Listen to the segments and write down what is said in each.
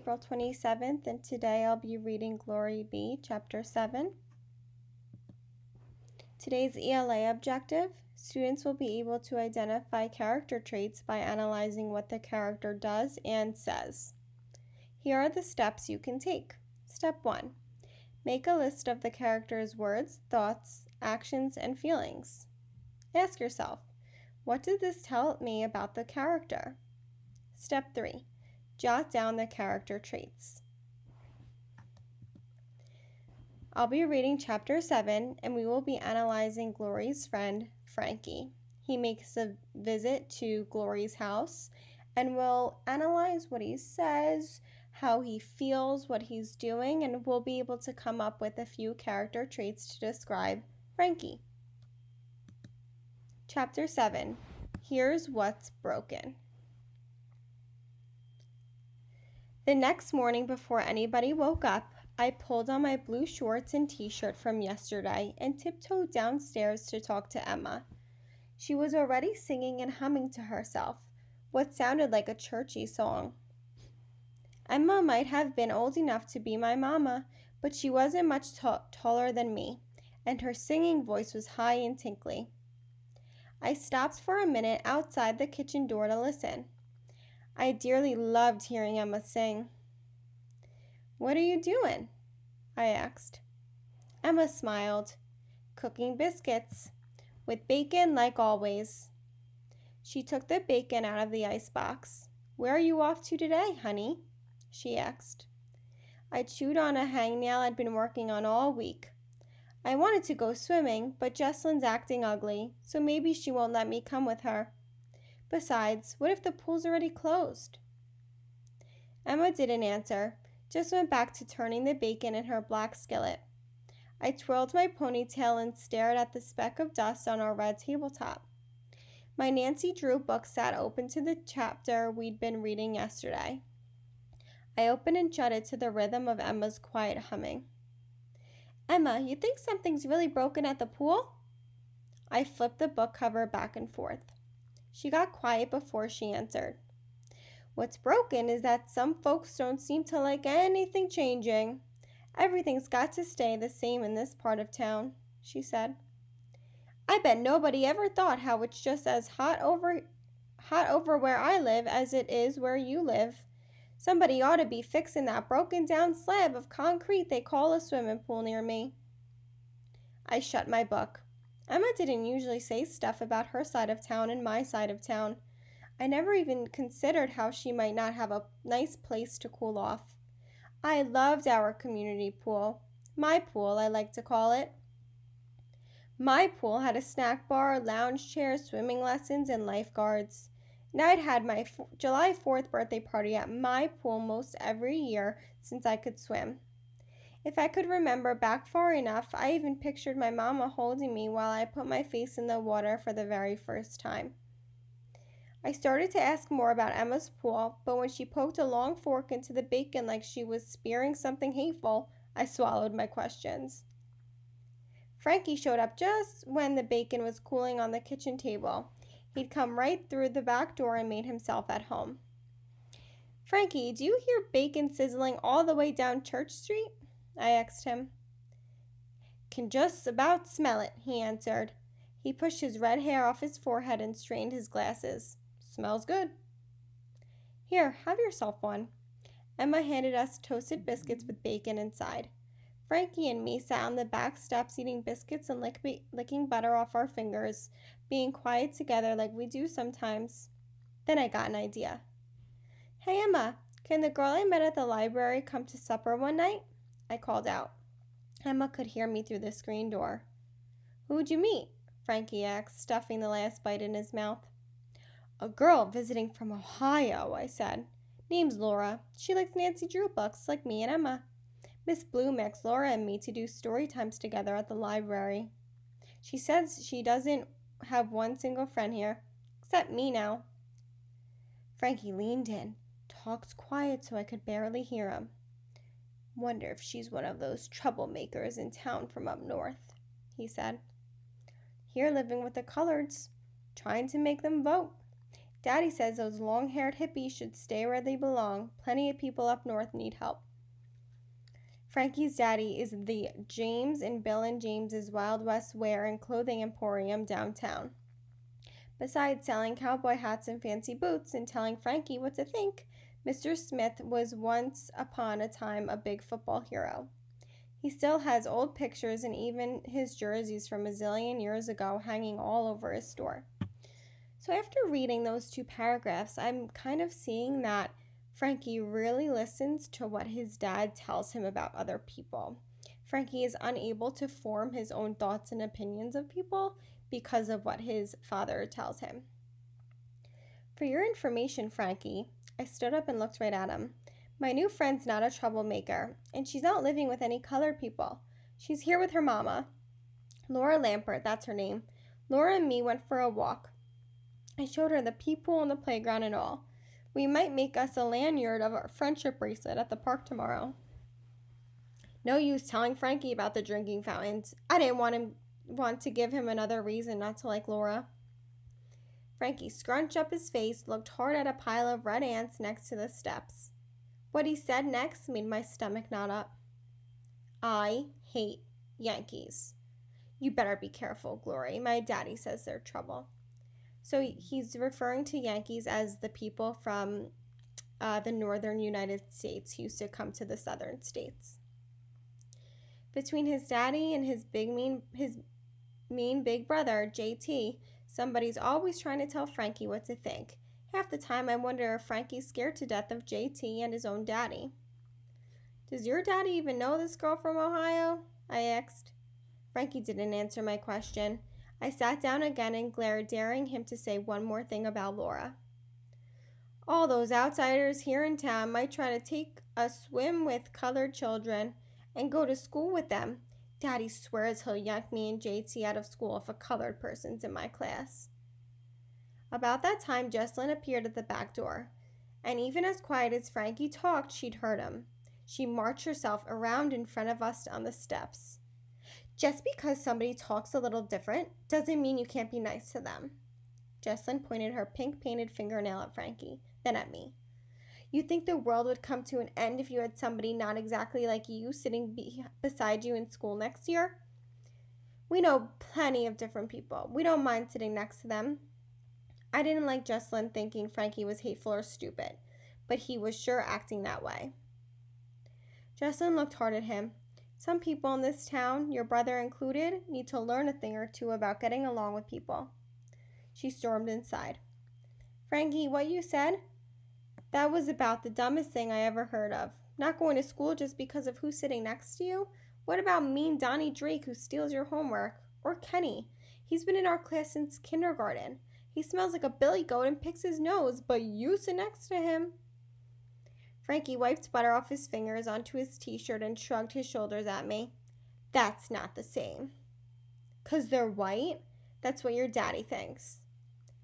April 27th, and today I'll be reading Glory Be, Chapter 7. Today's ELA objective: students will be able to identify character traits by analyzing what the character does and says. Here are the steps you can take. Step 1. Make a list of the character's words, thoughts, actions, and feelings. Ask yourself, what does this tell me about the character? Step 3. Jot down the character traits. I'll be reading Chapter 7, and we will be analyzing Glory's friend, Frankie. He makes a visit to Glory's house, and we'll analyze what he says, how he feels, what he's doing, and we'll be able to come up with a few character traits to describe Frankie. Chapter 7. Here's what's broken. The next morning, before anybody woke up, I pulled on my blue shorts and t-shirt from yesterday and tiptoed downstairs to talk to Emma. She was already singing and humming to herself, what sounded like a churchy song. Emma might have been old enough to be my mama, but she wasn't much taller than me, and her singing voice was high and tinkly. I stopped for a minute outside the kitchen door to listen. I dearly loved hearing Emma sing. "What are you doing?" I asked. Emma smiled. "Cooking biscuits, with bacon like always." She took the bacon out of the icebox. "Where are you off to today, honey?" she asked. I chewed on a hangnail I'd been working on all week. I wanted to go swimming, but Jesslyn's acting ugly, so maybe she won't let me come with her. Besides, what if the pool's already closed? Emma didn't answer, just went back to turning the bacon in her black skillet. I twirled my ponytail and stared at the speck of dust on our red tabletop. My Nancy Drew book sat open to the chapter we'd been reading yesterday. I opened and shut it to the rhythm of Emma's quiet humming. "Emma, you think something's really broken at the pool?" I flipped the book cover back and forth. She got quiet before she answered. "What's broken is that some folks don't seem to like anything changing. Everything's got to stay the same in this part of town," she said. "I bet nobody ever thought how it's just as hot over where I live as it is where you live. Somebody ought to be fixing that broken down slab of concrete they call a swimming pool near me." I shut my book. Emma didn't usually say stuff about her side of town and my side of town. I never even considered how she might not have a nice place to cool off. I loved our community pool. My pool, I like to call it. My pool had a snack bar, lounge chairs, swimming lessons, and lifeguards. And I'd had my July 4th birthday party at my pool most every year since I could swim. If I could remember back far enough, I even pictured my mama holding me while I put my face in the water for the very first time. I started to ask more about Emma's pool, but when she poked a long fork into the bacon like she was spearing something hateful, I swallowed my questions. Frankie showed up just when the bacon was cooling on the kitchen table. He'd come right through the back door and made himself at home. "Frankie, do you hear bacon sizzling all the way down Church Street?" I asked him. "Can just about smell it," he answered. He pushed his red hair off his forehead and straightened his glasses. "Smells good." "Here, have yourself one." Emma handed us toasted biscuits with bacon inside. Frankie and me sat on the back steps eating biscuits and licking butter off our fingers, being quiet together like we do sometimes. Then I got an idea. "Hey, Emma, can the girl I met at the library come to supper one night?" I called out. Emma could hear me through the screen door. "Who'd you meet?" Frankie asked, stuffing the last bite in his mouth. "A girl visiting from Ohio," I said. "Name's Laura. She likes Nancy Drew books like me and Emma. Miss Bloom asked Laura and me to do story times together at the library. She says she doesn't have one single friend here, except me now." Frankie leaned in, talked quiet so I could barely hear him. "Wonder if she's one of those troublemakers in town from up north," he said. "Here living with the coloreds, trying to make them vote. Daddy says those long-haired hippies should stay where they belong. Plenty of people up north need help. Frankie's daddy is the James and Bill and James's Wild West Wear and Clothing Emporium downtown. Besides selling cowboy hats and fancy boots and telling Frankie what to think, Mr. Smith was once upon a time a big football hero. He still has old pictures and even his jerseys from a zillion years ago hanging all over his store. So after reading those 2 paragraphs, I'm kind of seeing that Frankie really listens to what his dad tells him about other people. Frankie is unable to form his own thoughts and opinions of people because of what his father tells him. For your information, Frankie, I stood up and looked right at him. My new friend's not a troublemaker, and she's not living with any colored people. She's here with her mama. Laura Lampert, that's her name. Laura and me went for a walk. I showed her the peephole and the playground and all. We might make us a lanyard of our friendship bracelet at the park tomorrow. No use telling Frankie about the drinking fountains. I didn't want to give him another reason not to like Laura. Frankie scrunched up his face, looked hard at a pile of red ants next to the steps. What he said next made my stomach knot up. I hate Yankees. You better be careful, Glory. My daddy says they're trouble. So he's referring to Yankees as the people from the northern United States who used to come to the southern states. Between his daddy and his mean big brother, JT, somebody's always trying to tell Frankie what to think. Half the time I wonder if Frankie's scared to death of JT and his own daddy. Does your daddy even know this girl from Ohio? I asked. Frankie didn't answer my question. I sat down again and glared, daring him to say one more thing about Laura. All those outsiders here in town might try to take a swim with colored children and go to school with them. Daddy swears he'll yank me and JT out of school if a colored person's in my class. About that time, Jesslyn appeared at the back door, and even as quiet as Frankie talked, she'd heard him. She marched herself around in front of us on the steps. Just because somebody talks a little different doesn't mean you can't be nice to them. Jesslyn pointed her pink-painted fingernail at Frankie, then at me. You think the world would come to an end if you had somebody not exactly like you sitting beside you in school next year? We know plenty of different people. We don't mind sitting next to them. I didn't like Jesslyn thinking Frankie was hateful or stupid, but he was sure acting that way. Jesslyn looked hard at him. Some people in this town, your brother included, need to learn a thing or two about getting along with people. She stormed inside. Frankie, what you said? That was about the dumbest thing I ever heard of. Not going to school just because of who's sitting next to you? What about mean Donnie Drake who steals your homework? Or Kenny? He's been in our class since kindergarten. He smells like a billy goat and picks his nose, but you sit next to him. Frankie wiped butter off his fingers onto his t-shirt and shrugged his shoulders at me. That's not the same. 'Cause they're white? That's what your daddy thinks.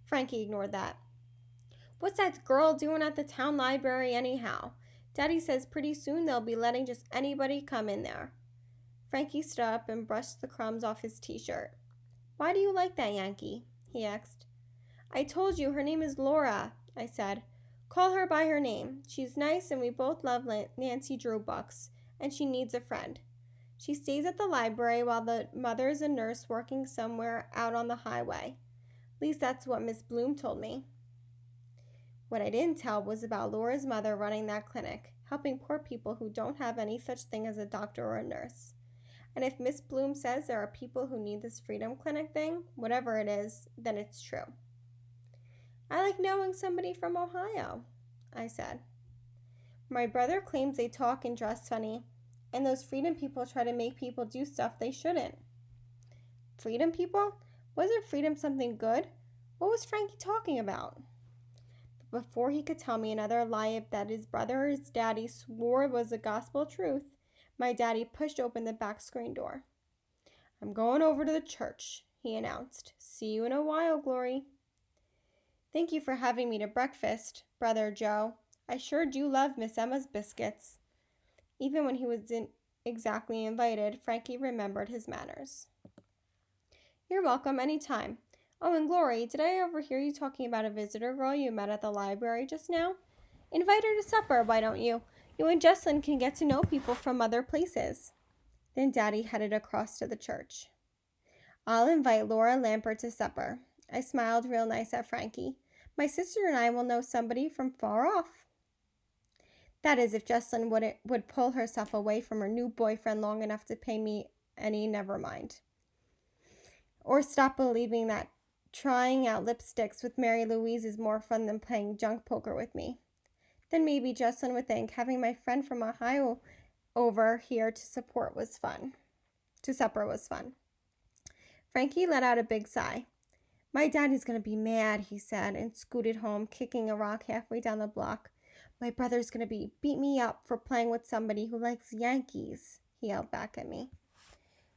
Frankie ignored that. What's that girl doing at the town library anyhow? Daddy says pretty soon they'll be letting just anybody come in there. Frankie stood up and brushed the crumbs off his t-shirt. Why do you like that Yankee? He asked. I told you her name is Laura, I said. Call her by her name. She's nice and we both love Nancy Drew books, and she needs a friend. She stays at the library while the mother's a nurse working somewhere out on the highway. At least that's what Miss Bloom told me. What I didn't tell was about Laura's mother running that clinic, helping poor people who don't have any such thing as a doctor or a nurse. And if Miss Bloom says there are people who need this Freedom Clinic thing, whatever it is, then it's true. I like knowing somebody from Ohio, I said. My brother claims they talk and dress funny, and those freedom people try to make people do stuff they shouldn't. Freedom people? Wasn't freedom something good? What was Frankie talking about? But before he could tell me another lie that his brother or his daddy swore was the gospel truth, my daddy pushed open the back screen door. I'm going over to the church, he announced. See you in a while, Glory. Thank you for having me to breakfast, Brother Joe. I sure do love Miss Emma's biscuits. Even when he wasn't exactly invited, Frankie remembered his manners. You're welcome any time. Oh, and Glory, did I overhear you talking about a visitor girl you met at the library just now? Invite her to supper, why don't you? You and Jesslyn can get to know people from other places. Then Daddy headed across to the church. I'll invite Laura Lampert to supper. I smiled real nice at Frankie. My sister and I will know somebody from far off. That is, if Jesslyn would pull herself away from her new boyfriend long enough to pay me any never mind. Or stop believing that trying out lipsticks with Mary Louise is more fun than playing junk poker with me. Then maybe Jesslyn would think having my friend from Ohio over here to supper was fun. Frankie let out a big sigh. My daddy's going to be mad, he said, and scooted home, kicking a rock halfway down the block. My brother's going to beat me up for playing with somebody who likes Yankees, he yelled back at me.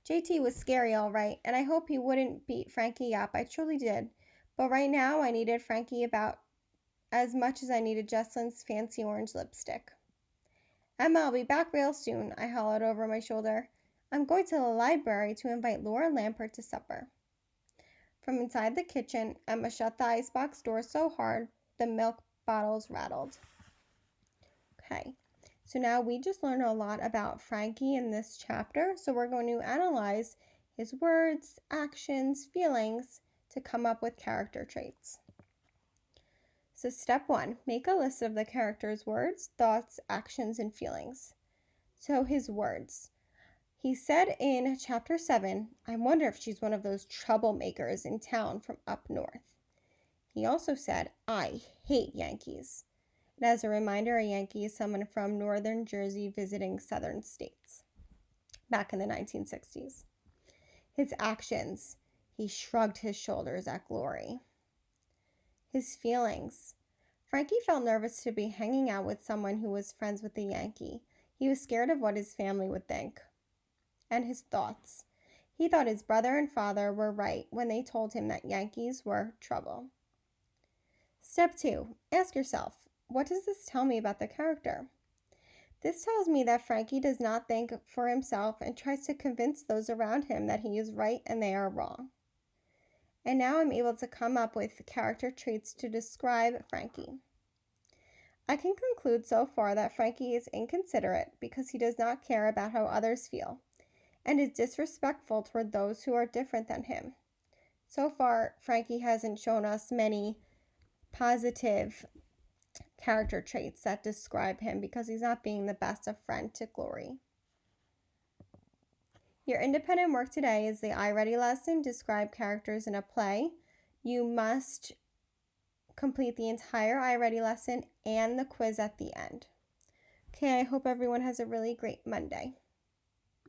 JT was scary, all right, and I hope he wouldn't beat Frankie up. I truly did. But right now, I needed Frankie about as much as I needed Jesslyn's fancy orange lipstick. Emma, I'll be back real soon, I hollered over my shoulder. I'm going to the library to invite Laura Lampert to supper. From inside the kitchen, Emma shut the icebox door so hard the milk bottles rattled. Okay, so now we just learned a lot about Frankie in this chapter, so we're going to analyze his words, actions, feelings to come up with character traits. So step 1, make a list of the character's words, thoughts, actions, and feelings. So his words. He said in chapter 7, I wonder if she's one of those troublemakers in town from up north. He also said, I hate Yankees. And as a reminder, a Yankee is someone from northern Jersey visiting southern states back in the 1960s. His actions. He shrugged his shoulders at Glory. His feelings. Frankie felt nervous to be hanging out with someone who was friends with the Yankee. He was scared of what his family would think. And his thoughts. He thought his brother and father were right when they told him that Yankees were trouble. Step 2. Ask yourself, what does this tell me about the character? This tells me that Frankie does not think for himself and tries to convince those around him that he is right and they are wrong. And now I'm able to come up with character traits to describe Frankie. I can conclude so far that Frankie is inconsiderate because he does not care about how others feel and is disrespectful toward those who are different than him. So far, Frankie hasn't shown us many positive character traits that describe him because he's not being the best of friend to Glory. Your independent work today is the I Ready lesson, describe characters in a play. You must complete the entire I Ready lesson and the quiz at the end. Okay, I hope everyone has a really great Monday.